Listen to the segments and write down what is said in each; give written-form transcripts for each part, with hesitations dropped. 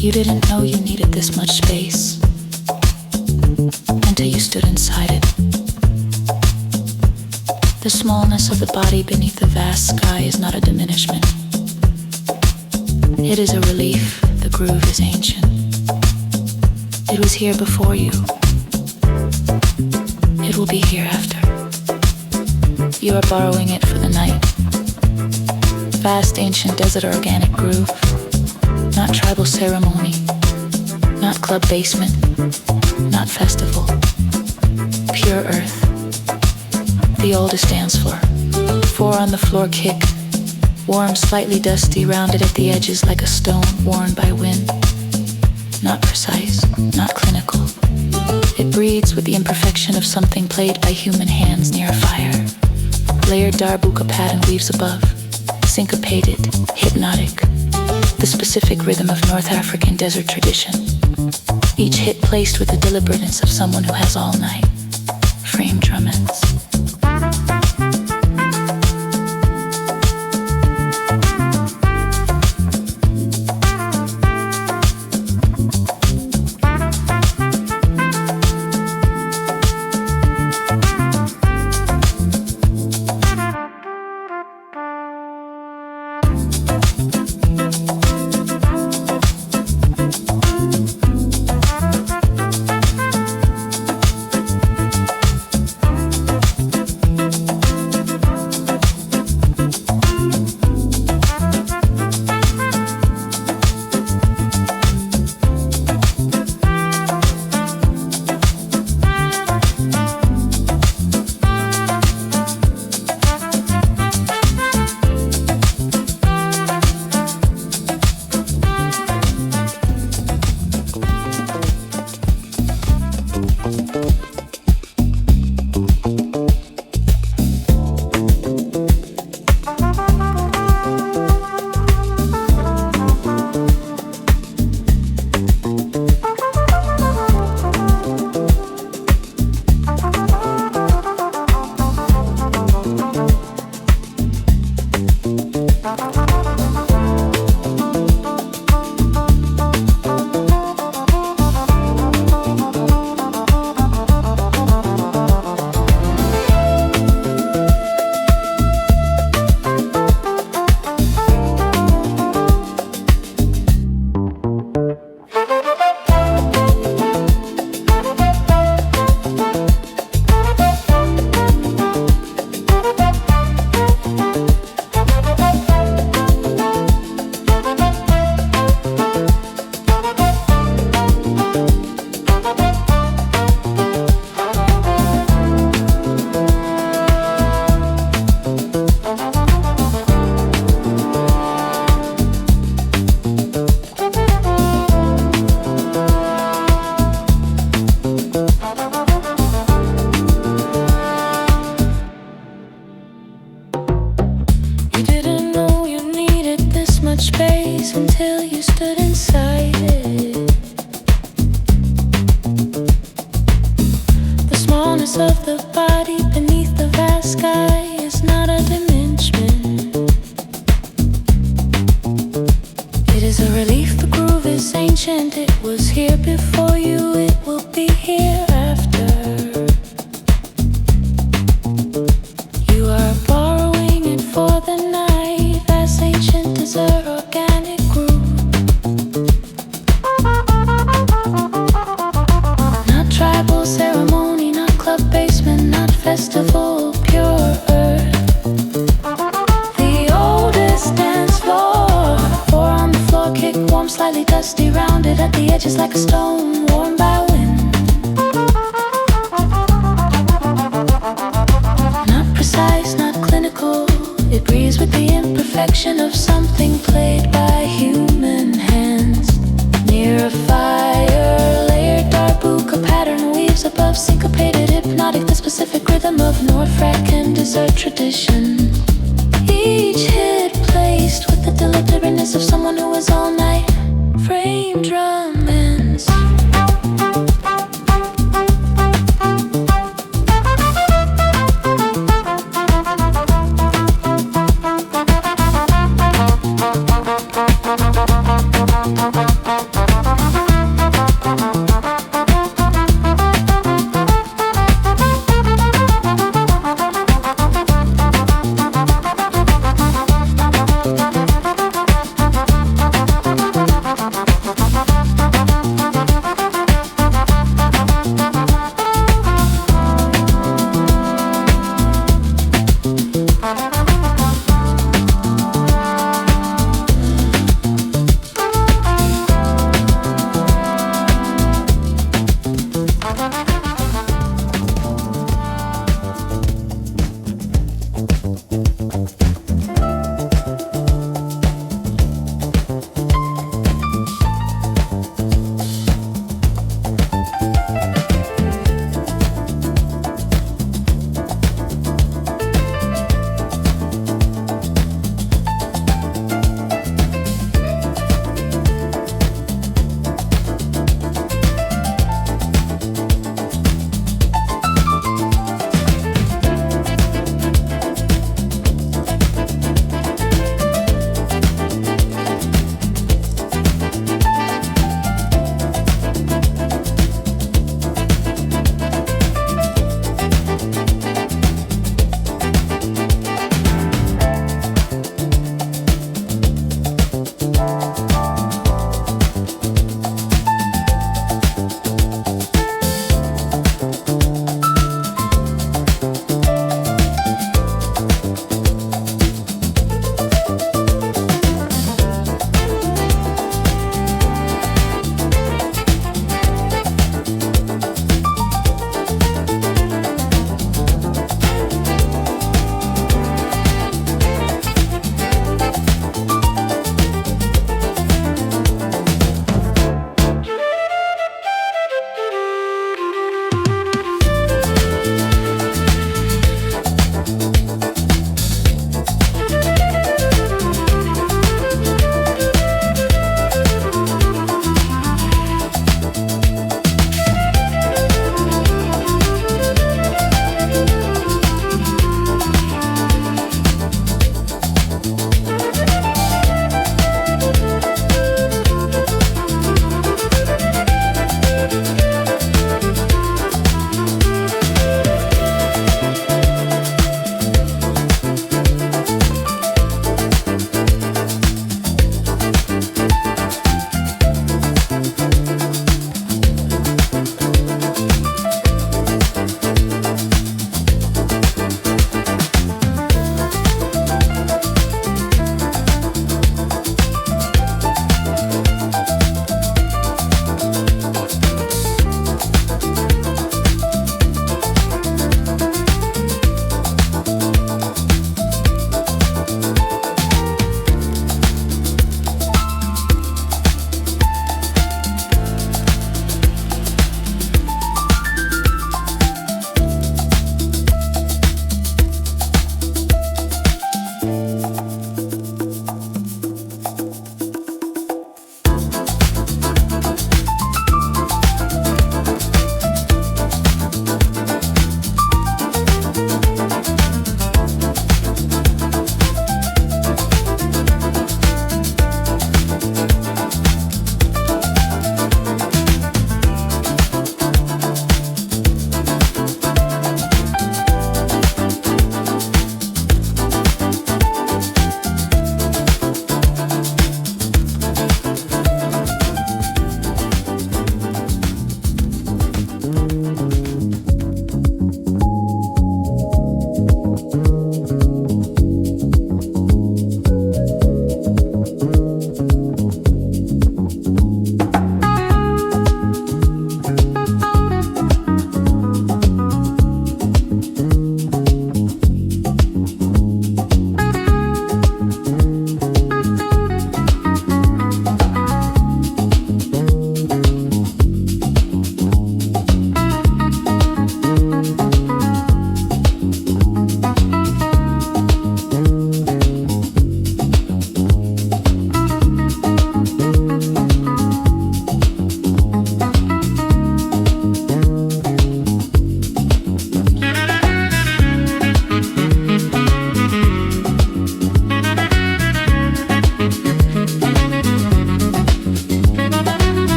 You didn't know you needed this much space until you stood inside it. The smallness of the body beneath the vast sky is not a diminishment. It is a relief. The groove is ancient. It was here before you. It will be here after. You are borrowing it for the night. Vast ancient desert organic groove. Not tribal ceremony, not club basement, not festival. Pure earth. The oldest dance floor. 4 on the floor kick. Warm, slightly dusty, rounded at the edges like a stone worn by wind. Not precise, not clinical. It breathes with the imperfection of something played by human hands near a fire. Layered darbuka pattern weaves above. Syncopated, hypnotic. The specific rhythm of North African desert tradition. Each hit placed with the deliberateness of someone who has all night. Frame drummets.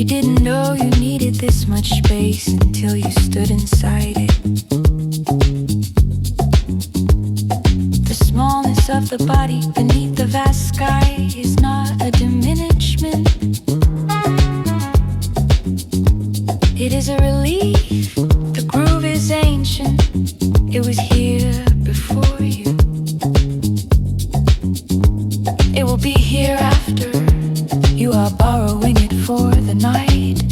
You didn't know you needed this much space until you stood inside it. The smallness of the body beneath the vast sky is not a diminishment. It is a relief. The groove is ancient. It was here before you. It will be here after. You are borrowing it for the night.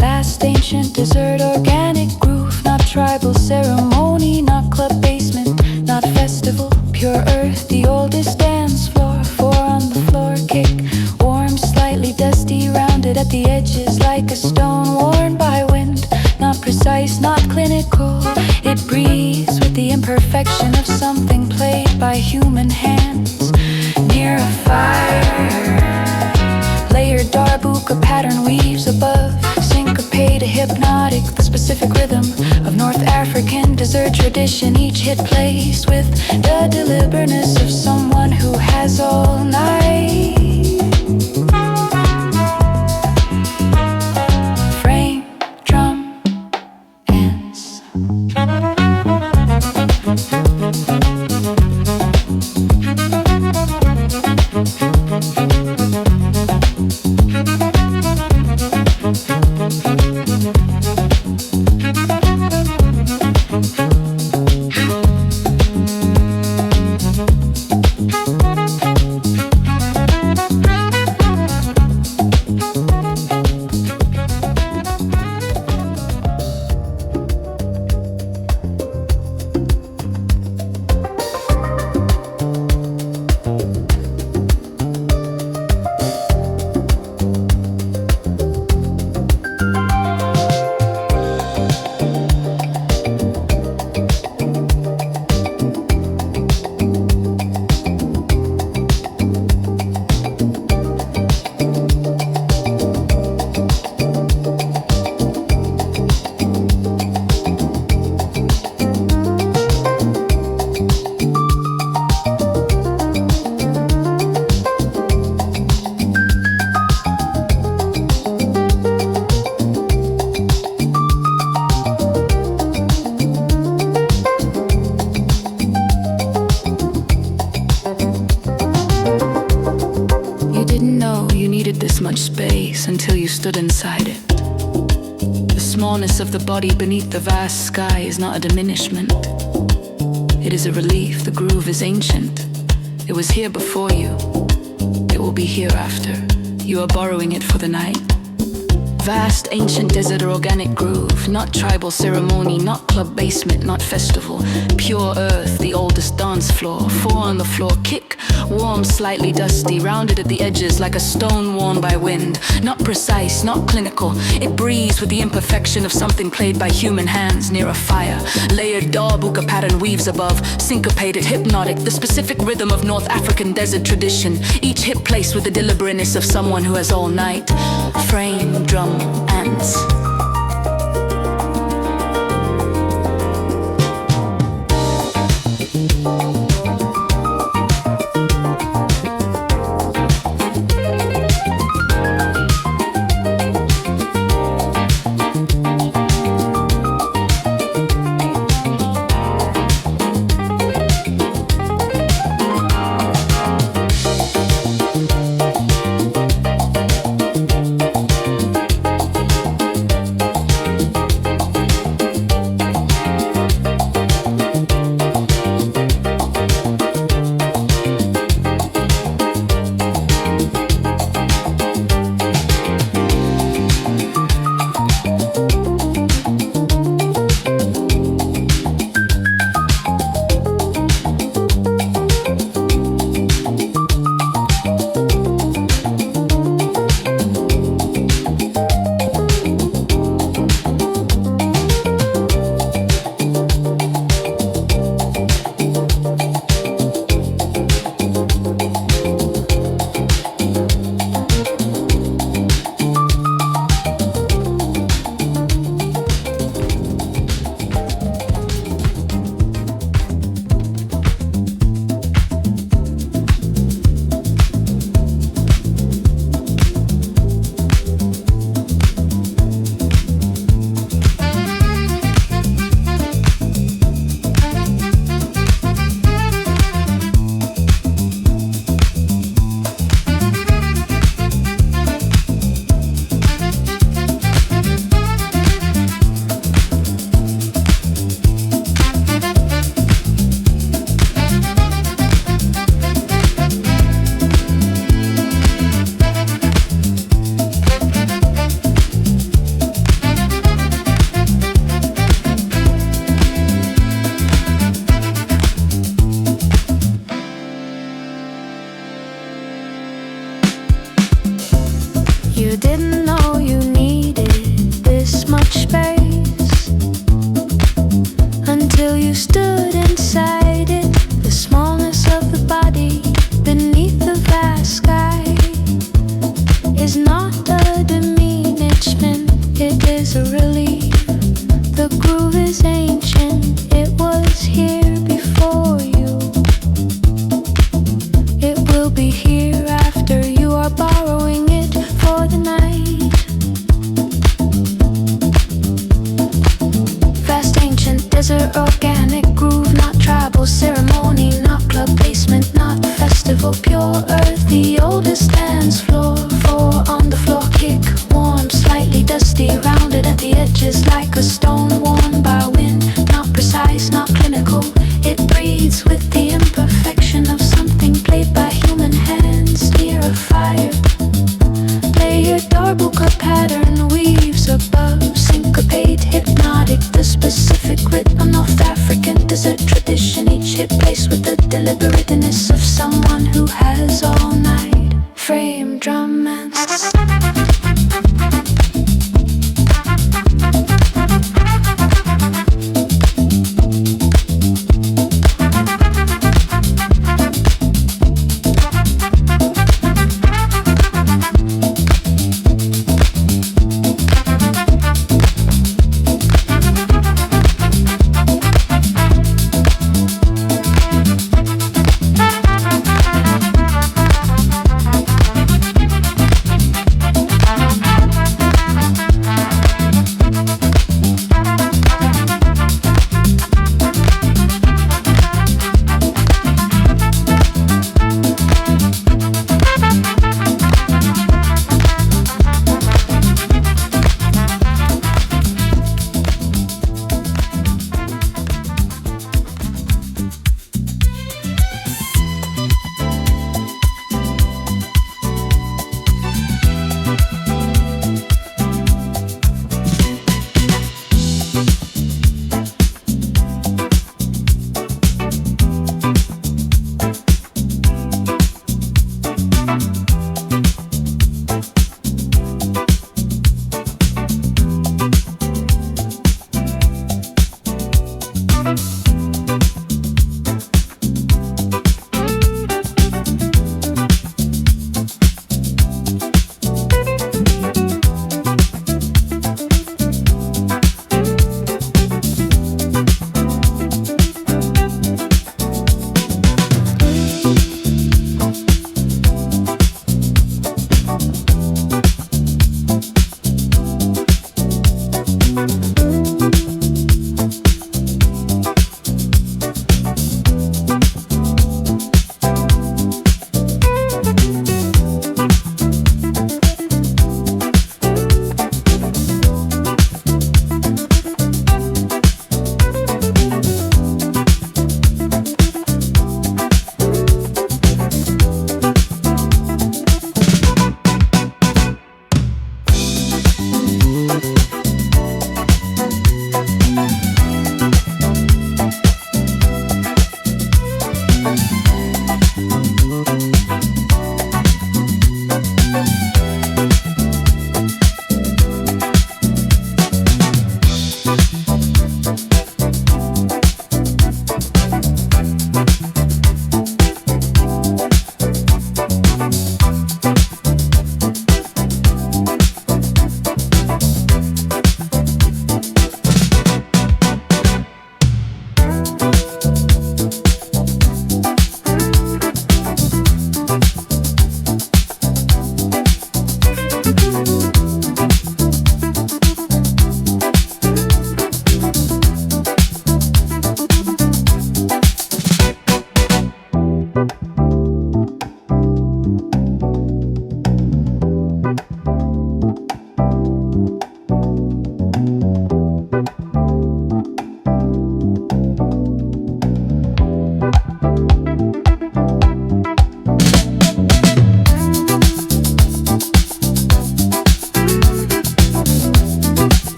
Vast, ancient, desert, organic groove. Not tribal ceremony, not club basement, not festival. Pure earth, the oldest dance floor. Four on the floor, kick. Warm, slightly dusty, rounded at the edges like a stone worn by wind. Not precise, not clinical. It breathes with the imperfection of something played by human hands. Near a fire, layered darbuka pattern weaves above. Syncopate, hypnotic, the specific rhythm of North African desert tradition. Each hit plays with the deliberateness of someone who has all night. Frame, drum, ends. Until you stood inside it. The smallness of the body beneath the vast sky is not a diminishment. It is a relief. The groove is ancient. It was here before you. It will be here after. You are borrowing it for the night. Vast, ancient desert or organic groove. Not tribal ceremony, not club basement, not festival. Pure earth, the oldest dance floor. Four on the floor, kick. Warm, slightly dusty, rounded at the edges like a stone worn by wind. Not precise, not clinical. It breathes with the imperfection of something played by human hands near a fire. Layered darbuka pattern weaves above. Syncopated, hypnotic, the specific rhythm of North African desert tradition. Each hit placed with the deliberateness of someone who has all night. Frame, drum, ants. you didn't know you needed this much space until you stood inside it. The smallness of the body beneath the vast sky is not a diminishment, it is a relief. The groove is ancient, it was here before you. It will be here after you are borrowing it for the night. Vast ancient desert organic groove, not tribal ceremony, not club basement, not festival, pure earth, the oldest dance floor. Four on the floor, kick, warm, slightly dusty, rounded at the edges like a stone worn by wind. Not precise, not clinical, it breathes with the imperfection of something played by human hands near a fire. Layered darbuka pattern weaves above, syncopate, hypnotic, the specific rhythm, a North African desert tradition, each hit placed with the deliberateness of someone who has all night. Frame drum and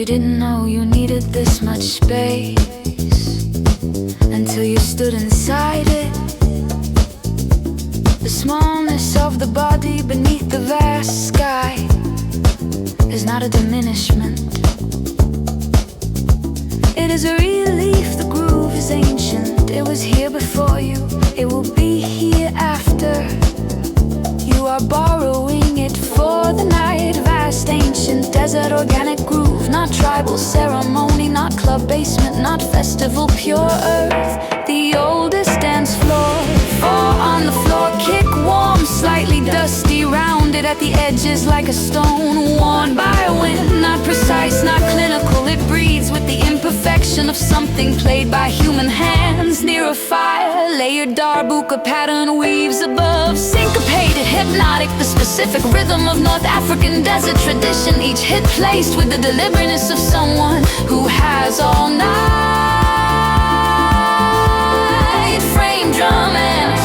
You didn't know you needed this much space until you stood inside it. The smallness of the body beneath the vast sky is not a diminishment. It is a relief, the groove is ancient. It was here before you, it will be here after. You are borrowing it for the night. Vast, ancient, desert, organic groove. Not tribal ceremony, not club basement, not festival, pure earth. The oldest dance floor. Four on the floor, kick warm, slightly dusty, rounded at the edges like a stone. Worn by wind, not precise, not clinical. It breathes with the imperfection of something played by human hands. Near a fire, layered darbuka pattern weaves above. Syncopated, hypnotic, the specific rhythm of North African desert tradition. Each hit placed with the deliberateness of someone who has all night. Frame drum and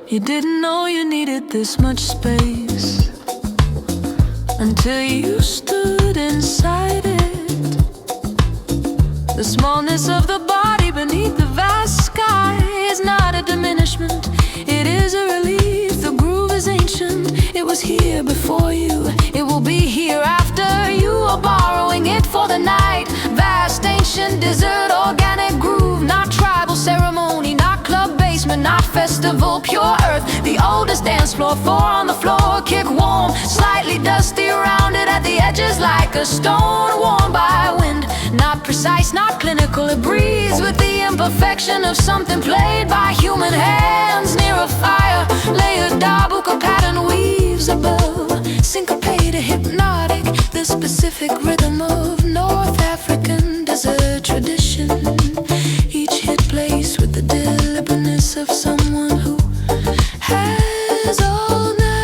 You didn't know you needed this much space until you stood inside it. The smallness of the body beneath the vast sky is not a diminishment, it is a relief. The groove is ancient, it was here before you, it will be here after you are borrowing it for the night. Vast, ancient, desert, organic groove, not tribal ceremony, not club basement, not festival, pure earth. The oldest dance floor, four on the floor, kick warm, slightly dusty around it at the edges like a stone worn by wind. Not precise, not clinical, it breathes with the imperfection of something played by human hands near a fire. Layered darbuka pattern weaves above, syncopated, hypnotic, the specific rhythm of North African desert tradition. Each hit placed with the deliberateness of someone who has all night.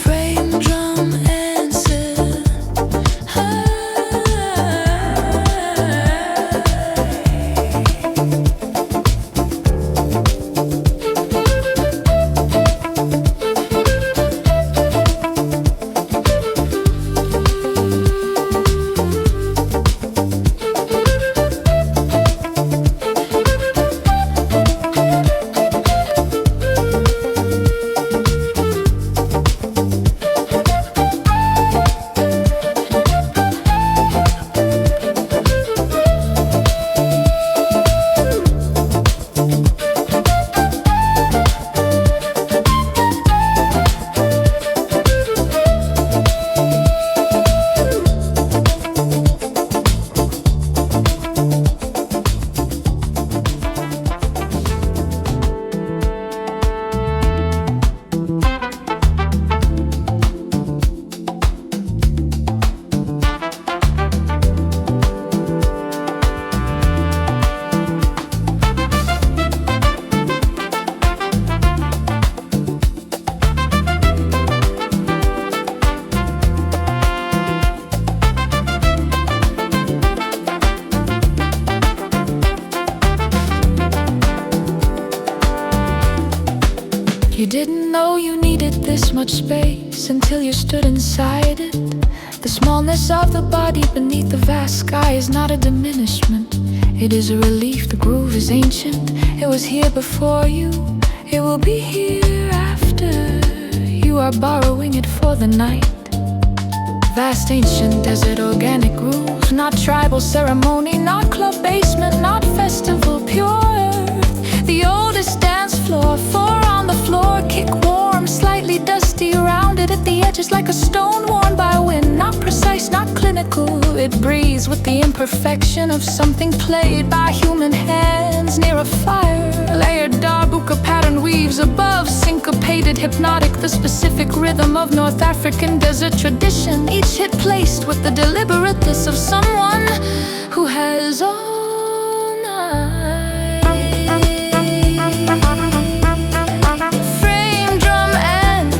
Frame, drum, and synth. You didn't know you needed this much space until you stood inside it. The smallness of the body beneath the vast sky is not a diminishment, it is a relief. The groove is ancient, it was here before you, it will be here after you are borrowing it for the night. Vast, ancient, desert, organic groove, not tribal ceremony, not club basement, not festival, pure earth. The oldest dance floor, four on the floor, kick warm, slightly dusty around it at the edges like a stone worn by wind. Not precise, not clinical, it breathes with the imperfection of something played by human hands near a fire. Layered darbuka pattern weaves above, syncopated, hypnotic, the specific rhythm of North African desert tradition. Each hit placed with the deliberateness of someone who has all night. Frame, drum, and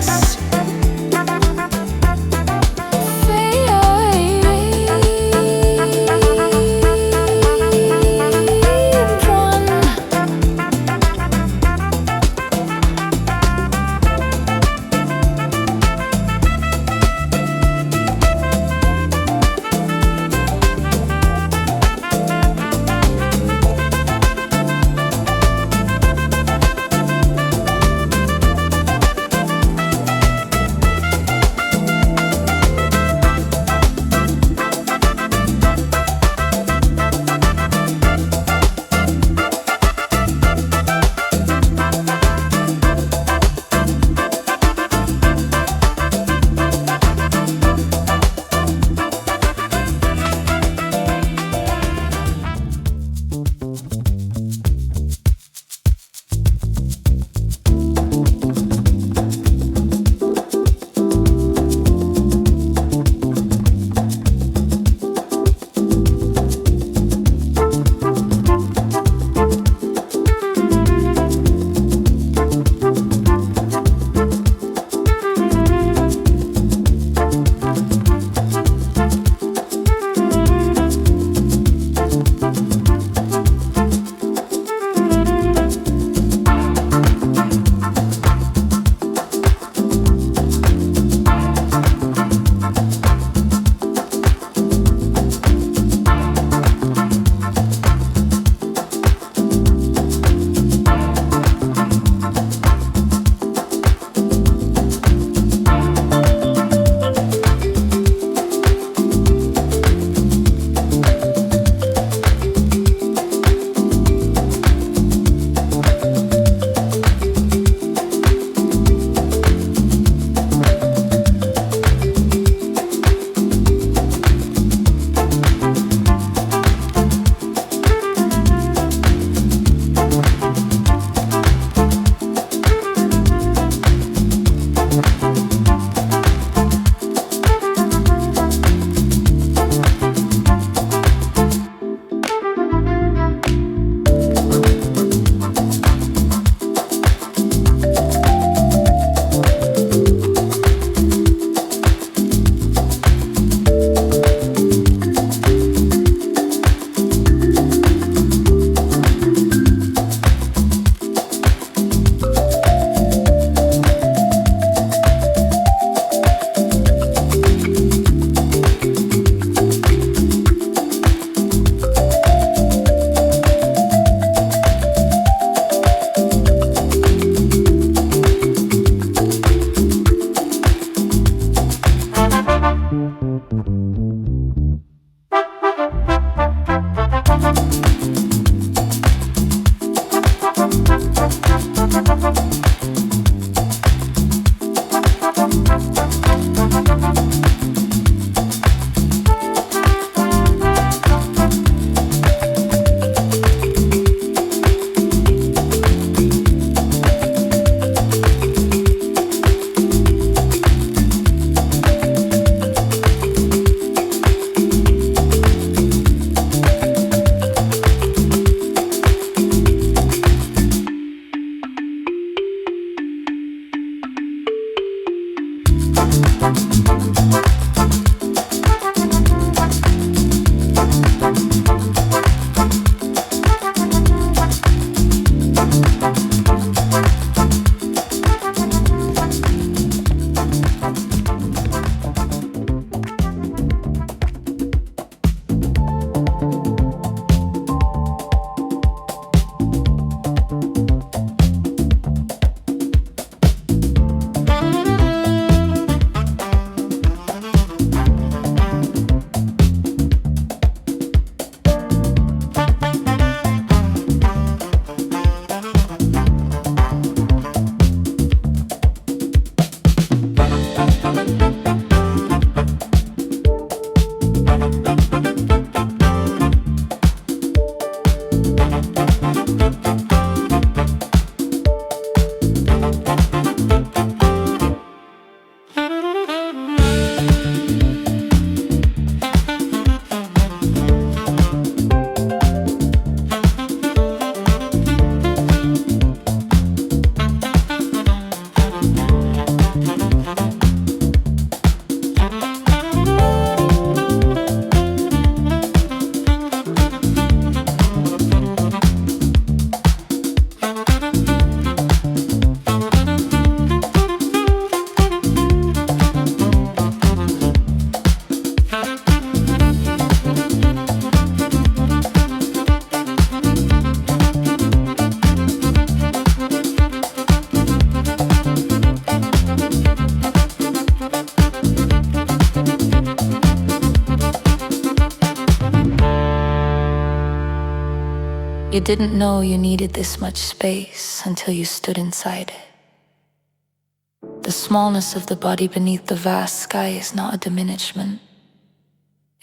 You didn't know you needed this much space until you stood inside it. The smallness of the body beneath the vast sky is not a diminishment.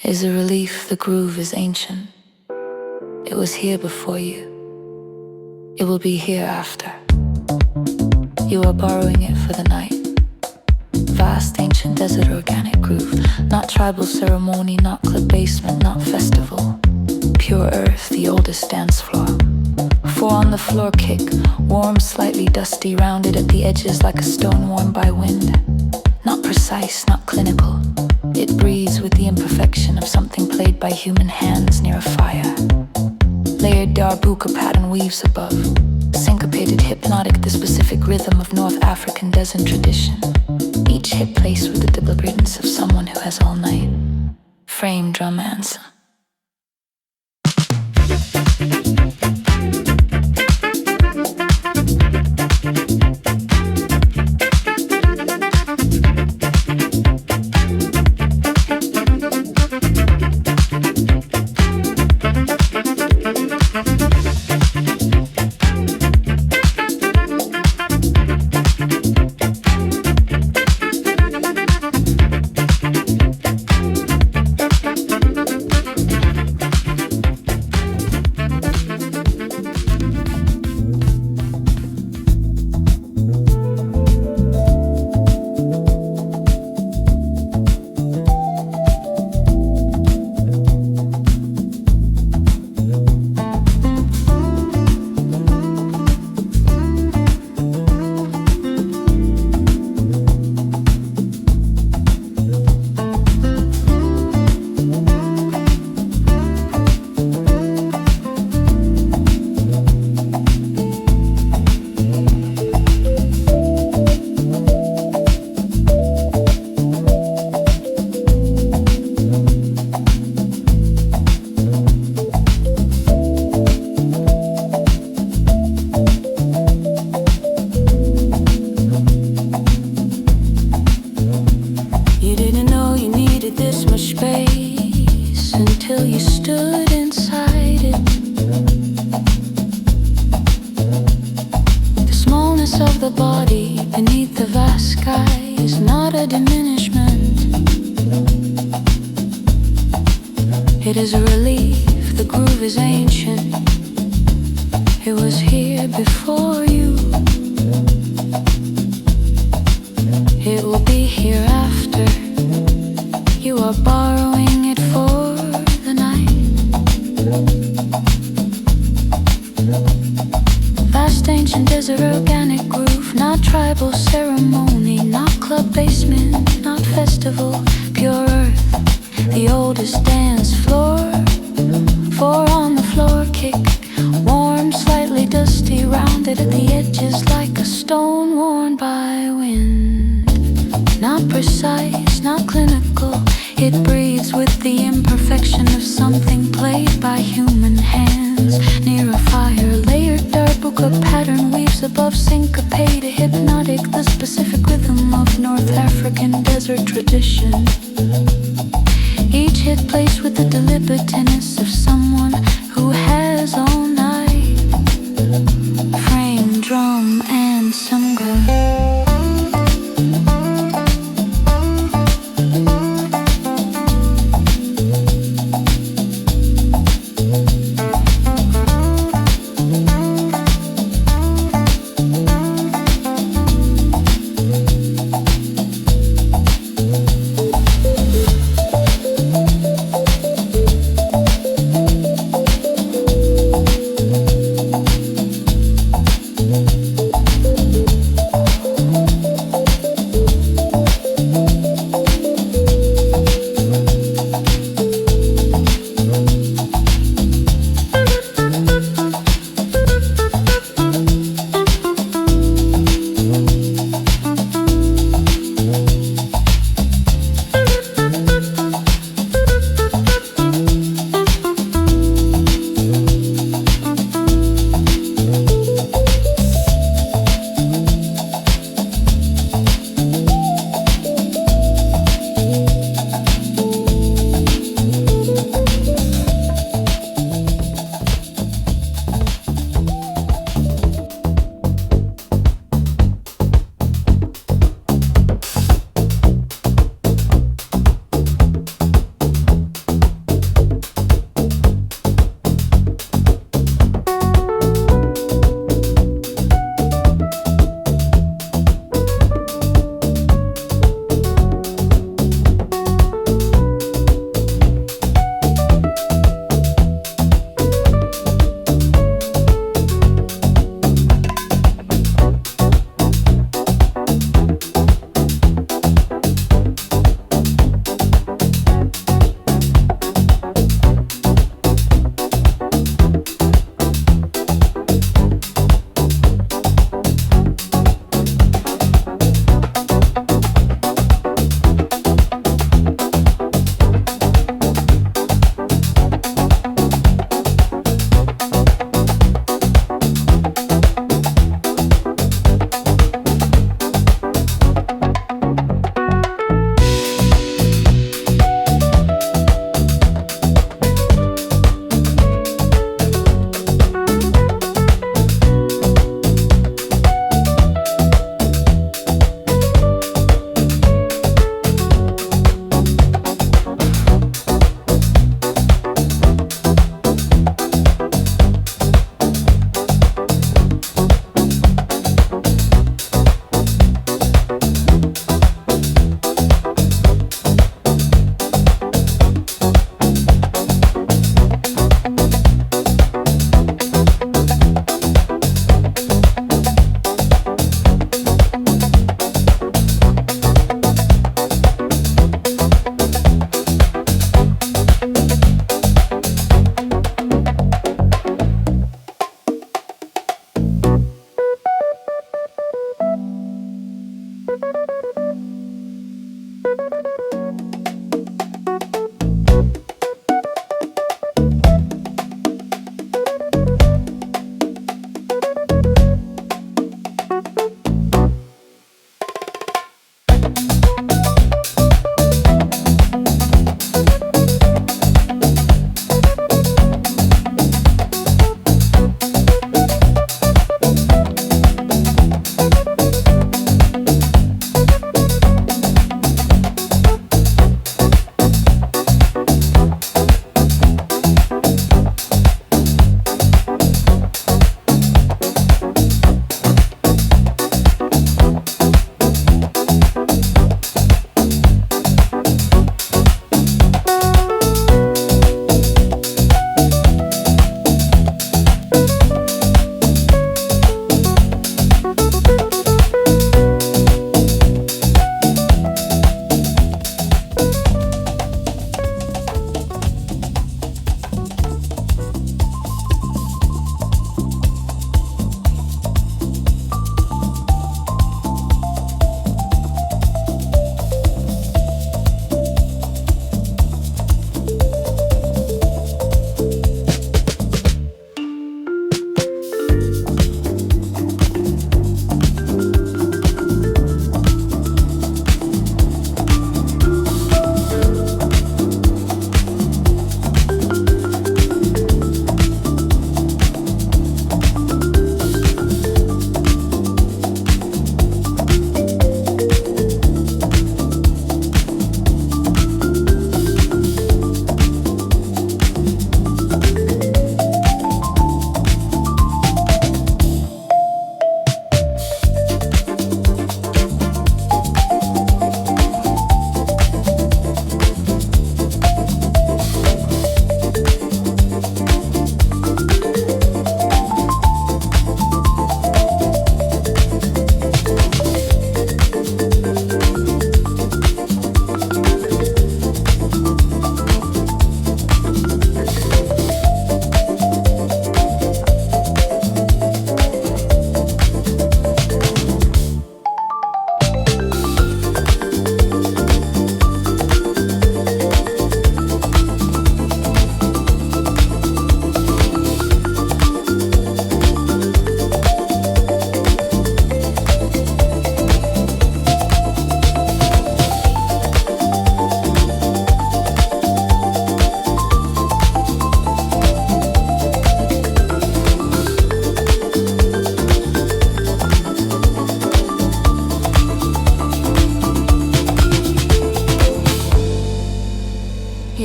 It is a relief the groove is ancient. It was here before you. It will be here after. You are borrowing it for the night. Vast ancient desert organic groove. Not tribal ceremony, not club basement, not festival. Pure earth, the oldest dance floor. Four on the floor kick, warm, slightly dusty, rounded at the edges like a stone worn by wind. Not precise, not clinical. It breathes with the imperfection of something played by human hands near a fire. Layered darbuka pattern weaves above. Syncopated, hypnotic, the specific rhythm of North African desert tradition. Each hit placed with the deliberate of someone who has all night. Frame drum answer. rise, not a diminishment. It is a relief, the groove is ancient. It was here before you. It will be here after. You are borrowing it for the night. Vast ancient desert organic groove, not tribal ceremony, not club basement, not festival, pure earth. The oldest dance floor, four on the floor kick, warm, slightly dusty, rounded at the edges like a stone worn by wind. Not precise, not clinical, it breathes with the imperfection of something played by human hands. Near a fire, layered darbuka pattern weaves above syncopated, hypnotic, the specific rhythm of North African desert tradition. Each hit plays with the deliberateness of someone who has all night. Frame, drum, and some groove.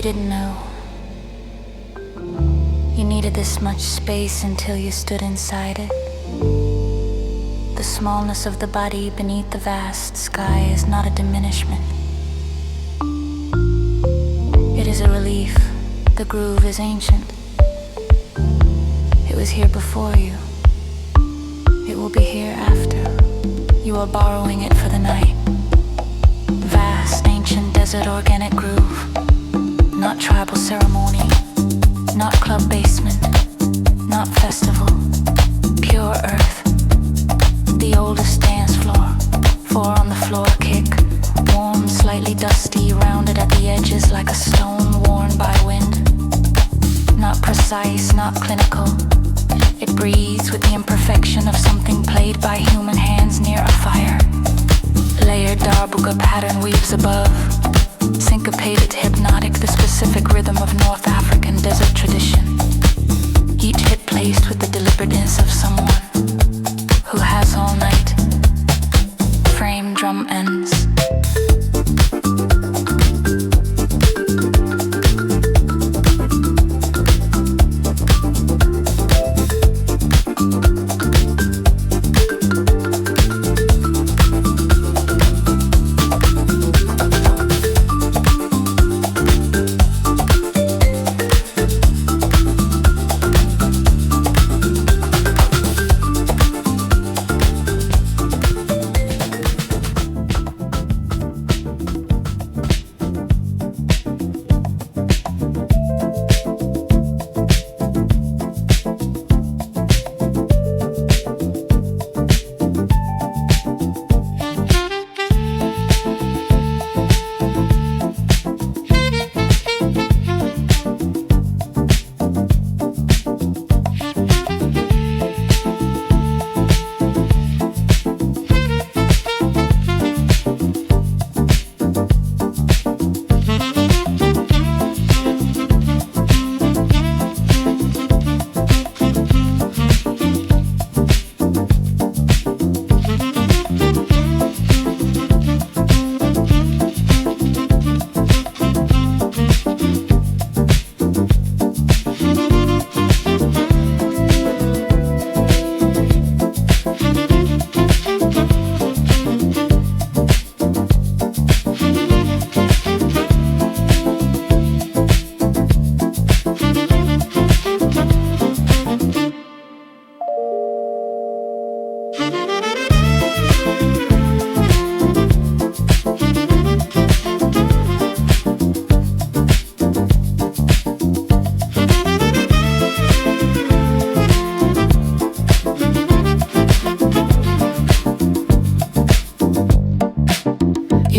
didn't know you needed this much space until you stood inside it. The smallness of the body beneath the vast sky is not a diminishment. It is a relief. The groove is ancient. It was here before you. It will be here after. You are borrowing it for the night. Vast, ancient, desert, organic groove. Not tribal ceremony. Not club basement. Not festival. Pure earth. The oldest dance floor. Four on the floor kick. Warm, slightly dusty, rounded at the edges like a stone worn by wind. Not precise, not clinical. It breathes with the imperfection of something played by human hands near a fire. Layered darbuka pattern weaves above. Syncopated, hypnotic, the specific rhythm of North African desert tradition. Each hit placed with the deliberateness of someone who has all night. Frame drum ends.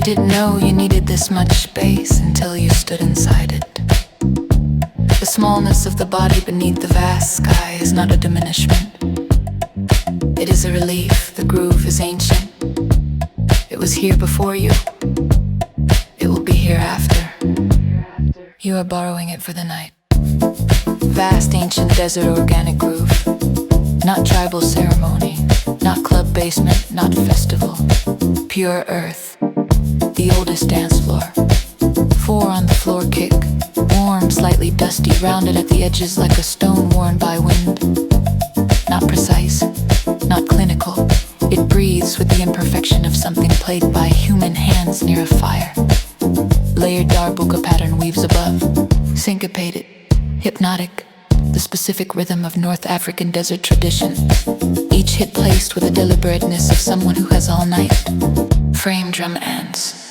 Didn't know you needed this much space until you stood inside it. The smallness of the body beneath the vast sky is not a diminishment. It is a relief. The groove is ancient. It was here before you. It will be here after. You are borrowing it for the night. Vast, ancient, desert, organic groove. Not tribal ceremony. Not club basement. Not festival. Pure earth. The oldest dance floor. Four on the floor kick. Warm, slightly dusty, rounded at the edges like a stone worn by wind. Not precise, not clinical. It breathes with the imperfection of something played by human hands near a fire. Layered darbuka pattern weaves above. Syncopated, hypnotic, the specific rhythm of North African desert tradition. Each hit placed with the deliberateness of someone who has all night. Frame drum ends.